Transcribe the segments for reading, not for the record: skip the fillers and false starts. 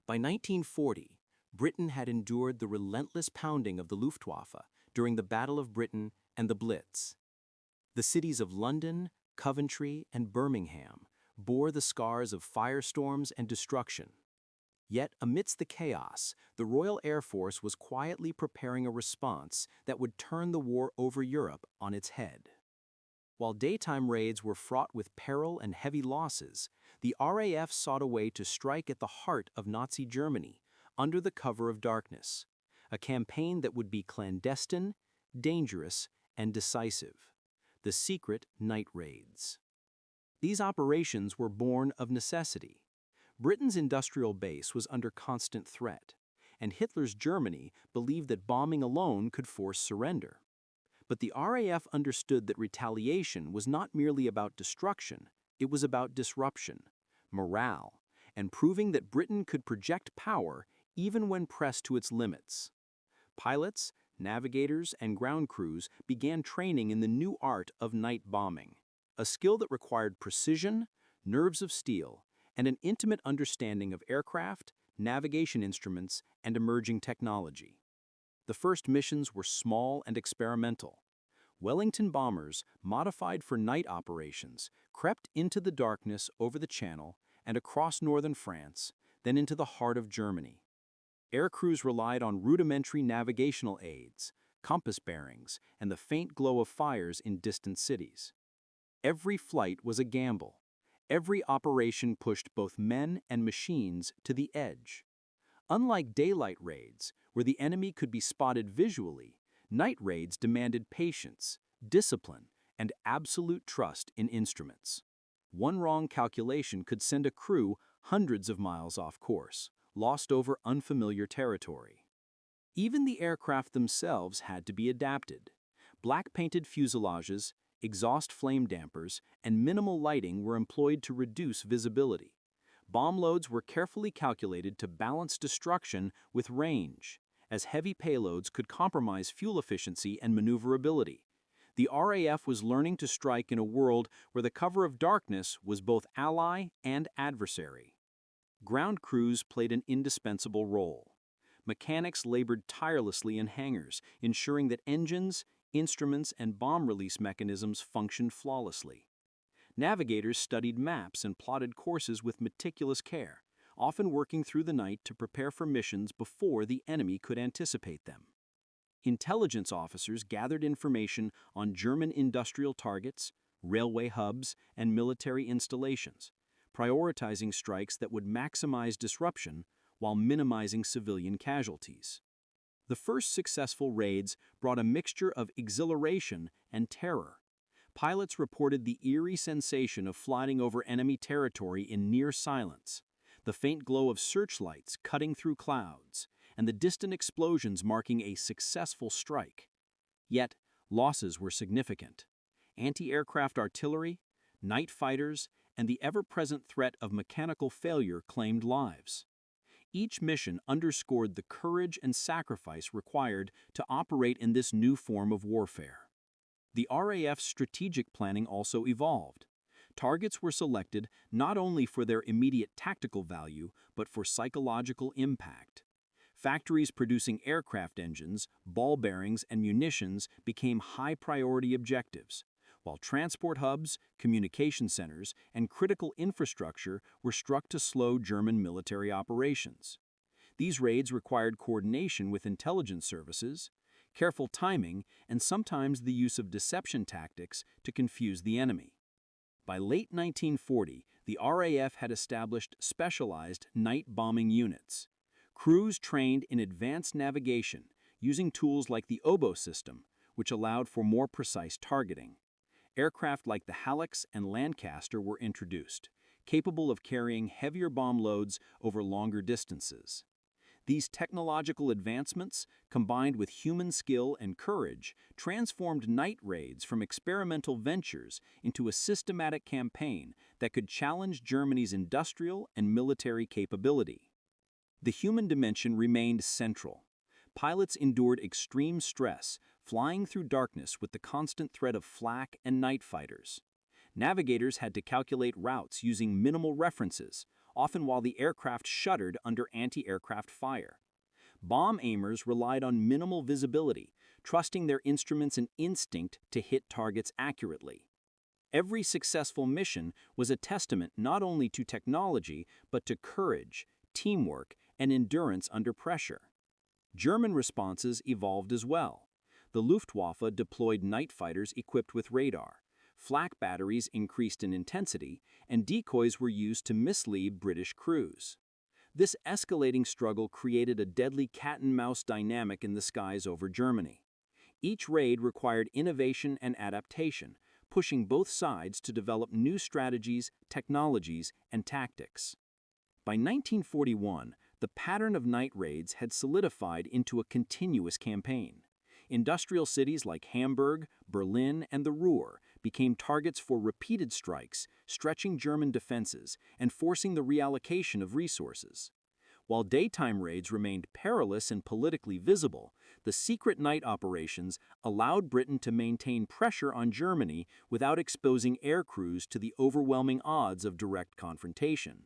By 1940, Britain had endured the relentless pounding of the Luftwaffe during the Battle of Britain and the Blitz. The cities of London, Coventry, and Birmingham bore the scars of firestorms and destruction. Yet, amidst the chaos, the Royal Air Force was quietly preparing a response that would turn the war over Europe on its head. While daytime raids were fraught with peril and heavy losses, the RAF sought a way to strike at the heart of Nazi Germany under the cover of darkness, a campaign that would be clandestine, dangerous, and decisive: the secret night raids. These operations were born of necessity. Britain's industrial base was under constant threat, and Hitler's Germany believed that bombing alone could force surrender. But the RAF understood that retaliation was not merely about destruction, it was about disruption, morale, and proving that Britain could project power even when pressed to its limits. Pilots, navigators, and ground crews began training in the new art of night bombing, a skill that required precision, nerves of steel, and an intimate understanding of aircraft, navigation instruments, and emerging technology. The first missions were small and experimental. Wellington bombers, modified for night operations, crept into the darkness over the Channel and across northern France, then into the heart of Germany. Air crews relied on rudimentary navigational aids, compass bearings, and the faint glow of fires in distant cities. Every flight was a gamble. Every operation pushed both men and machines to the edge. Unlike daylight raids, where the enemy could be spotted visually, night raids demanded patience, discipline, and absolute trust in instruments. One wrong calculation could send a crew hundreds of miles off course, lost over unfamiliar territory. Even the aircraft themselves had to be adapted. Black-painted fuselages, exhaust flame dampers, and minimal lighting were employed to reduce visibility. Bomb loads were carefully calculated to balance destruction with range, as heavy payloads could compromise fuel efficiency and maneuverability. The RAF was learning to strike in a world where the cover of darkness was both ally and adversary. Ground crews played an indispensable role. Mechanics labored tirelessly in hangars, ensuring that engines, instruments, and bomb release mechanisms functioned flawlessly. Navigators studied maps and plotted courses with meticulous care, often working through the night to prepare for missions before the enemy could anticipate them. Intelligence officers gathered information on German industrial targets, railway hubs, and military installations, prioritizing strikes that would maximize disruption while minimizing civilian casualties. The first successful raids brought a mixture of exhilaration and terror. Pilots reported the eerie sensation of flying over enemy territory in near silence, the faint glow of searchlights cutting through clouds, and the distant explosions marking a successful strike. Yet, losses were significant. Anti-aircraft artillery, night fighters, and the ever-present threat of mechanical failure claimed lives. Each mission underscored the courage and sacrifice required to operate in this new form of warfare. The RAF's strategic planning also evolved. Targets were selected not only for their immediate tactical value, but for psychological impact. Factories producing aircraft engines, ball bearings, and munitions became high-priority objectives, while transport hubs, communication centers, and critical infrastructure were struck to slow German military operations. These raids required coordination with intelligence services, careful timing, and sometimes the use of deception tactics to confuse the enemy. By late 1940, the RAF had established specialized night bombing units. Crews trained in advanced navigation, using tools like the oboe system, which allowed for more precise targeting. Aircraft like the Hallux and Lancaster were introduced, capable of carrying heavier bomb loads over longer distances. These technological advancements, combined with human skill and courage, transformed night raids from experimental ventures into a systematic campaign that could challenge Germany's industrial and military capability. The human dimension remained central. Pilots endured extreme stress, flying through darkness with the constant threat of flak and night fighters. Navigators had to calculate routes using minimal references, often while the aircraft shuddered under anti-aircraft fire. Bomb aimers relied on minimal visibility, trusting their instruments and instinct to hit targets accurately. Every successful mission was a testament not only to technology, but to courage, teamwork, and endurance under pressure. German responses evolved as well. The Luftwaffe deployed night fighters equipped with radar. Flak batteries increased in intensity, and decoys were used to mislead British crews. This escalating struggle created a deadly cat-and-mouse dynamic in the skies over Germany. Each raid required innovation and adaptation, pushing both sides to develop new strategies, technologies, and tactics. By 1941, the pattern of night raids had solidified into a continuous campaign. Industrial cities like Hamburg, Berlin, and the Ruhr became targets for repeated strikes, stretching German defenses and forcing the reallocation of resources. While daytime raids remained perilous and politically visible, the secret night operations allowed Britain to maintain pressure on Germany without exposing air crews to the overwhelming odds of direct confrontation.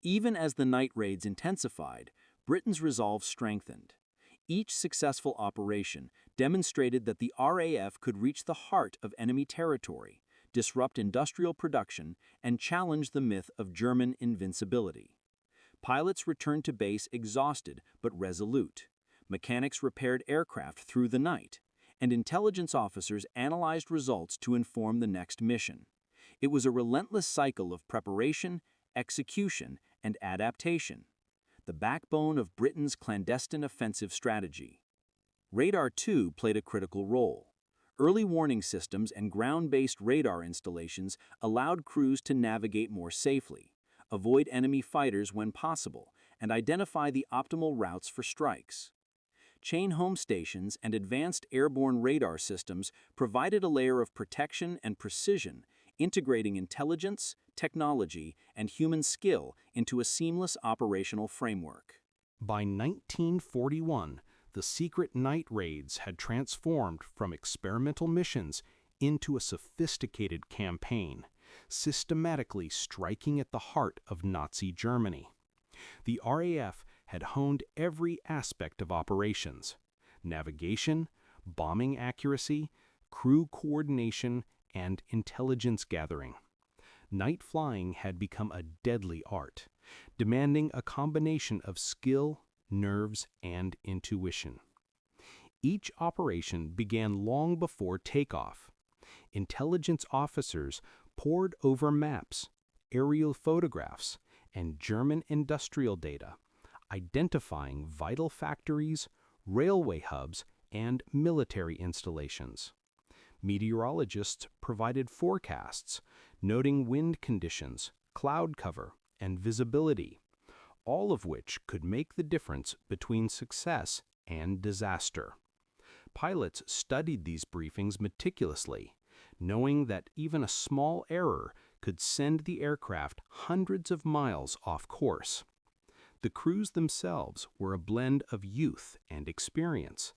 Even as the night raids intensified, Britain's resolve strengthened. Each successful operation demonstrated that the RAF could reach the heart of enemy territory, disrupt industrial production, and challenge the myth of German invincibility. Pilots returned to base exhausted but resolute. Mechanics repaired aircraft through the night, and intelligence officers analyzed results to inform the next mission. It was a relentless cycle of preparation, execution, and adaptation, the backbone of Britain's clandestine offensive strategy. Radar, too, played a critical role. Early warning systems and ground-based radar installations allowed crews to navigate more safely, avoid enemy fighters when possible, and identify the optimal routes for strikes. Chain home stations and advanced airborne radar systems provided a layer of protection and precision, integrating intelligence, technology, and human skill into a seamless operational framework. By 1941, the secret night raids had transformed from experimental missions into a sophisticated campaign, systematically striking at the heart of Nazi Germany. The RAF had honed every aspect of operations: navigation, bombing accuracy, crew coordination, and intelligence gathering. Night flying had become a deadly art, demanding a combination of skill, nerves, and intuition. Each operation began long before takeoff. Intelligence officers pored over maps, aerial photographs, and German industrial data, identifying vital factories, railway hubs, and military installations. Meteorologists provided forecasts, noting wind conditions, cloud cover, and visibility, all of which could make the difference between success and disaster. Pilots studied these briefings meticulously, knowing that even a small error could send the aircraft hundreds of miles off course. The crews themselves were a blend of youth and experience.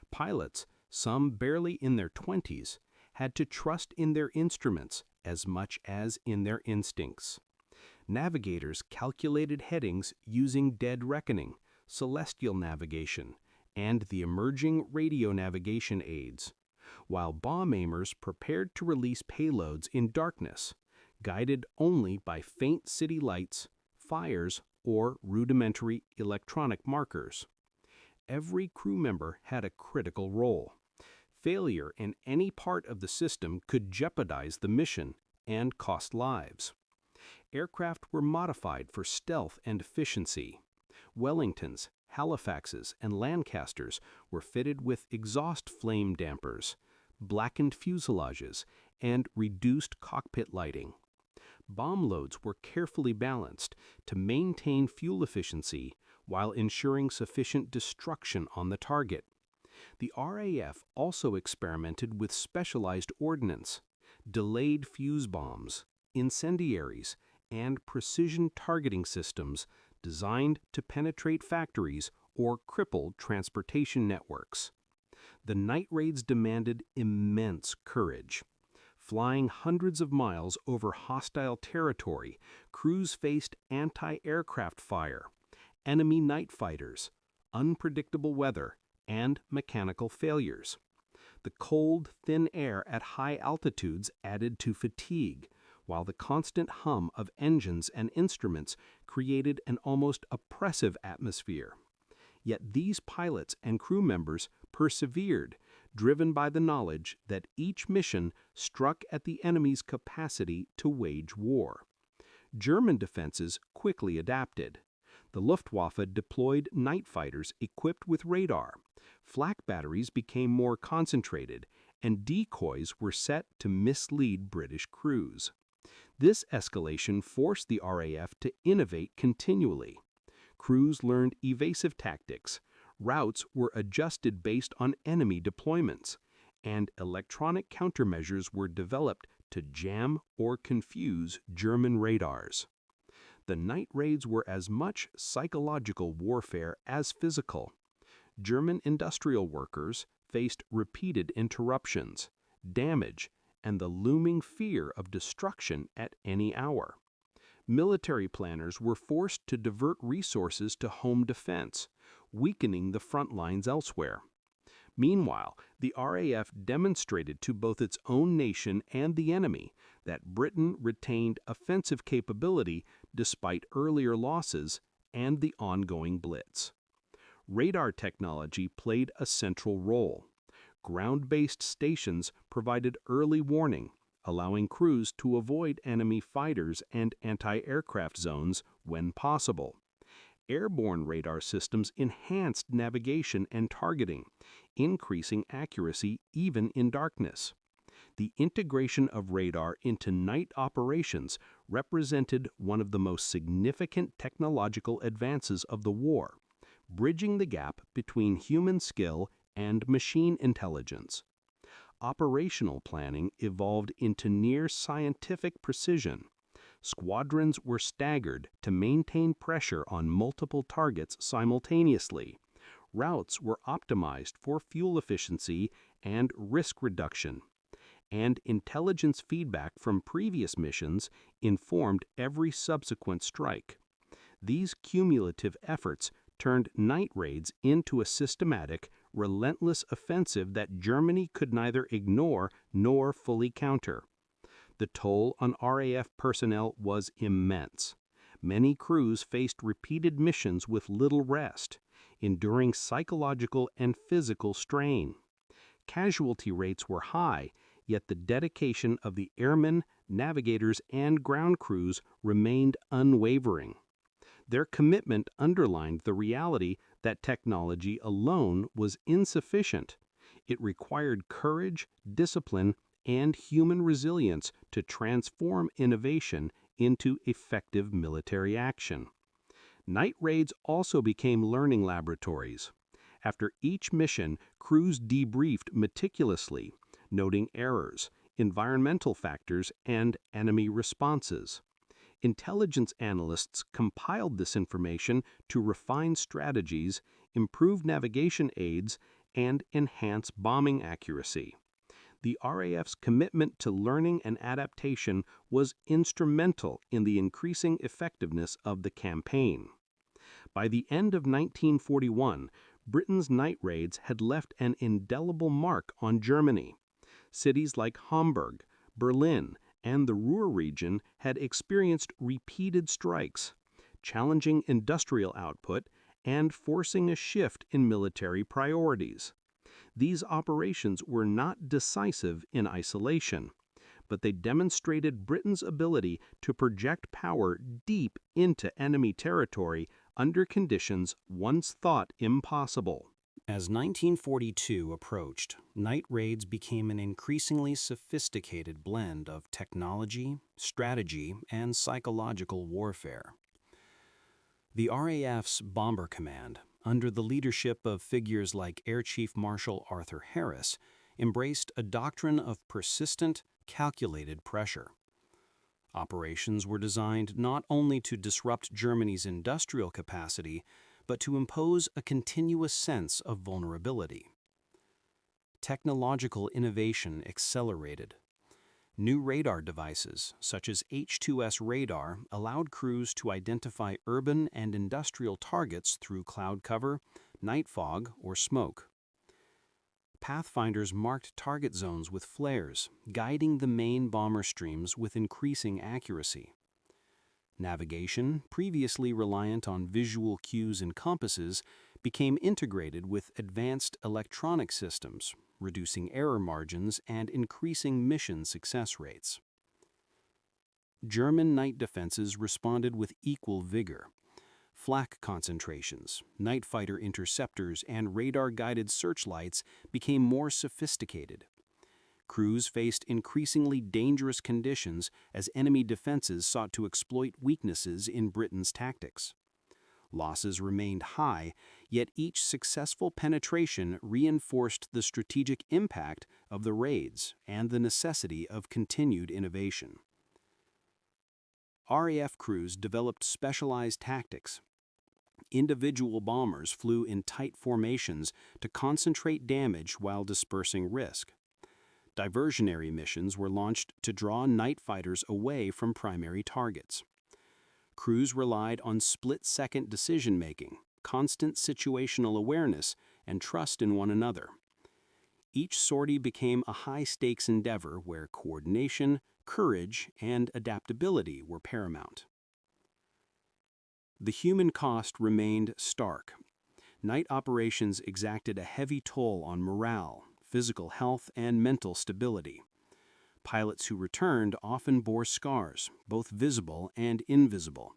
Pilots, some barely in their 20s, had to trust in their instruments as much as in their instincts. Navigators calculated headings using dead reckoning, celestial navigation, and the emerging radio navigation aids, while bomb aimers prepared to release payloads in darkness, guided only by faint city lights, fires, or rudimentary electronic markers. Every crew member had a critical role. Failure in any part of the system could jeopardize the mission and cost lives. Aircraft were modified for stealth and efficiency. Wellingtons, Halifaxes, and Lancasters were fitted with exhaust flame dampers, blackened fuselages, and reduced cockpit lighting. Bomb loads were carefully balanced to maintain fuel efficiency while ensuring sufficient destruction on the target. The RAF also experimented with specialized ordnance, delayed fuse bombs, incendiaries, and precision targeting systems designed to penetrate factories or cripple transportation networks. The night raids demanded immense courage. Flying hundreds of miles over hostile territory, crews faced anti-aircraft fire, enemy night fighters, unpredictable weather, and mechanical failures. The cold, thin air at high altitudes added to fatigue, while the constant hum of engines and instruments created an almost oppressive atmosphere. Yet these pilots and crew members persevered, driven by the knowledge that each mission struck at the enemy's capacity to wage war. German defenses quickly adapted. The Luftwaffe deployed night fighters equipped with radar. Flak batteries became more concentrated, and decoys were set to mislead British crews. This escalation forced the RAF to innovate continually. Crews learned evasive tactics, routes were adjusted based on enemy deployments, and electronic countermeasures were developed to jam or confuse German radars. The night raids were as much psychological warfare as physical. German industrial workers faced repeated interruptions, damage, and the looming fear of destruction at any hour. Military planners were forced to divert resources to home defense, weakening the front lines elsewhere. Meanwhile, the RAF demonstrated to both its own nation and the enemy that Britain retained offensive capability despite earlier losses and the ongoing Blitz. Radar technology played a central role. Ground-based stations provided early warning, allowing crews to avoid enemy fighters and anti-aircraft zones when possible. Airborne radar systems enhanced navigation and targeting, increasing accuracy even in darkness. The integration of radar into night operations represented one of the most significant technological advances of the war, bridging the gap between human skill and machine intelligence. Operational planning evolved into near scientific precision. Squadrons were staggered to maintain pressure on multiple targets simultaneously. Routes were optimized for fuel efficiency and risk reduction. And intelligence feedback from previous missions informed every subsequent strike. These cumulative efforts turned night raids into a systematic, relentless offensive that Germany could neither ignore nor fully counter. The toll on RAF personnel was immense. Many crews faced repeated missions with little rest, enduring psychological and physical strain. Casualty rates were high, yet the dedication of the airmen, navigators, and ground crews remained unwavering. Their commitment underlined the reality that technology alone was insufficient. It required courage, discipline, and human resilience to transform innovation into effective military action. Night raids also became learning laboratories. After each mission, crews debriefed meticulously, noting errors, environmental factors, and enemy responses. Intelligence analysts compiled this information to refine strategies, improve navigation aids, and enhance bombing accuracy. The RAF's commitment to learning and adaptation was instrumental in the increasing effectiveness of the campaign. By the end of 1941, Britain's night raids had left an indelible mark on Germany. Cities like Hamburg, Berlin, and the Ruhr region had experienced repeated strikes, challenging industrial output and forcing a shift in military priorities. These operations were not decisive in isolation, but they demonstrated Britain's ability to project power deep into enemy territory under conditions once thought impossible. As 1942 approached, night raids became an increasingly sophisticated blend of technology, strategy, and psychological warfare. The RAF's Bomber Command, under the leadership of figures like Air Chief Marshal Arthur Harris, embraced a doctrine of persistent, calculated pressure. Operations were designed not only to disrupt Germany's industrial capacity, but to impose a continuous sense of vulnerability. Technological innovation accelerated. New radar devices, such as H-2S radar, allowed crews to identify urban and industrial targets through cloud cover, night fog, or smoke. Pathfinders marked target zones with flares, guiding the main bomber streams with increasing accuracy. Navigation, previously reliant on visual cues and compasses, became integrated with advanced electronic systems, reducing error margins and increasing mission success rates. German night defenses responded with equal vigor. Flak concentrations, night fighter interceptors, and radar-guided searchlights became more sophisticated. Crews faced increasingly dangerous conditions as enemy defenses sought to exploit weaknesses in Britain's tactics. Losses remained high, yet each successful penetration reinforced the strategic impact of the raids and the necessity of continued innovation. RAF crews developed specialized tactics. Individual bombers flew in tight formations to concentrate damage while dispersing risk. Diversionary missions were launched to draw night fighters away from primary targets. Crews relied on split-second decision-making, constant situational awareness, and trust in one another. Each sortie became a high-stakes endeavor where coordination, courage, and adaptability were paramount. The human cost remained stark. Night operations exacted a heavy toll on morale, physical health, and mental stability. Pilots who returned often bore scars, both visible and invisible.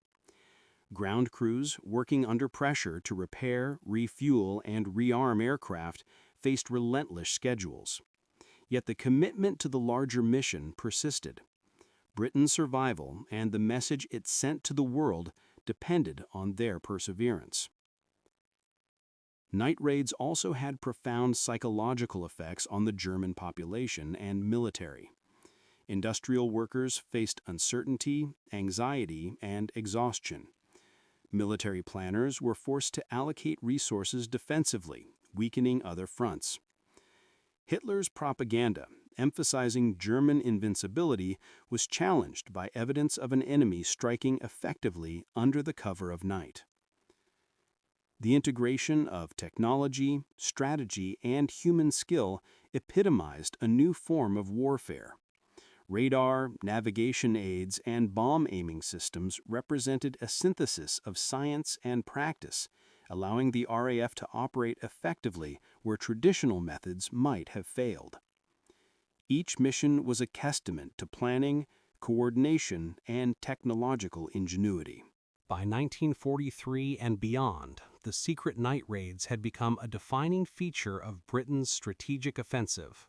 Ground crews, working under pressure to repair, refuel, and rearm aircraft, faced relentless schedules. Yet the commitment to the larger mission persisted. Britain's survival and the message it sent to the world depended on their perseverance. Night raids also had profound psychological effects on the German population and military. Industrial workers faced uncertainty, anxiety, and exhaustion. Military planners were forced to allocate resources defensively, weakening other fronts. Hitler's propaganda, emphasizing German invincibility, was challenged by evidence of an enemy striking effectively under the cover of night. The integration of technology, strategy, and human skill epitomized a new form of warfare. Radar, navigation aids, and bomb aiming systems represented a synthesis of science and practice, allowing the RAF to operate effectively where traditional methods might have failed. Each mission was a testament to planning, coordination, and technological ingenuity. By 1943 and beyond, the secret night raids had become a defining feature of Britain's strategic offensive.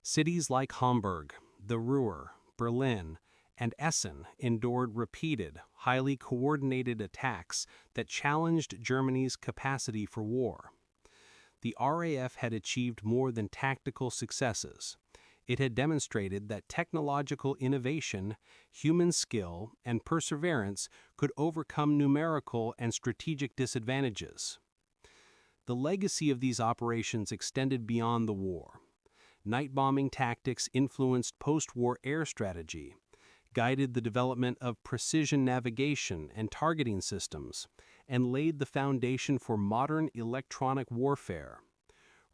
Cities like Hamburg, the Ruhr, Berlin, and Essen endured repeated, highly coordinated attacks that challenged Germany's capacity for war. The RAF had achieved more than tactical successes. It had demonstrated that technological innovation, human skill, and perseverance could overcome numerical and strategic disadvantages. The legacy of these operations extended beyond the war. Night bombing tactics influenced post-war air strategy, guided the development of precision navigation and targeting systems, and laid the foundation for modern electronic warfare.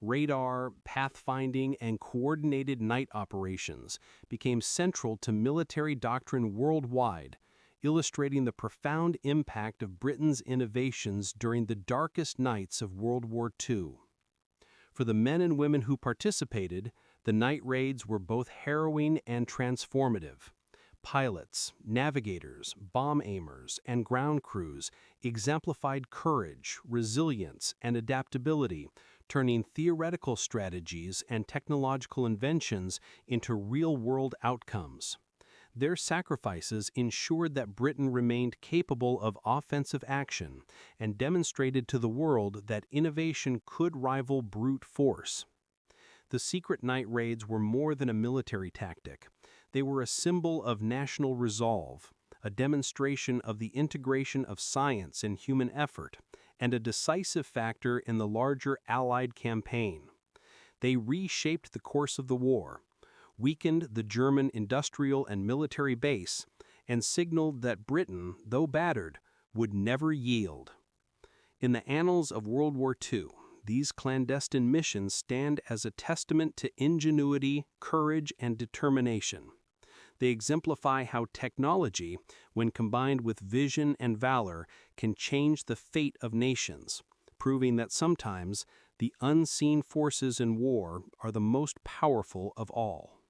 Radar, pathfinding, and coordinated night operations became central to military doctrine worldwide, illustrating the profound impact of Britain's innovations during the darkest nights of World War II. For the men and women who participated, the night raids were both harrowing and transformative. Pilots, navigators, bomb aimers, and ground crews exemplified courage, resilience, and adaptability, turning theoretical strategies and technological inventions into real-world outcomes. Their sacrifices ensured that Britain remained capable of offensive action and demonstrated to the world that innovation could rival brute force. The secret night raids were more than a military tactic. They were a symbol of national resolve, a demonstration of the integration of science and human effort, and a decisive factor in the larger Allied campaign. They reshaped the course of the war, weakened the German industrial and military base, and signaled that Britain, though battered, would never yield. In the annals of World War II, these clandestine missions stand as a testament to ingenuity, courage, and determination. They exemplify how technology, when combined with vision and valor, can change the fate of nations, proving that sometimes the unseen forces in war are the most powerful of all.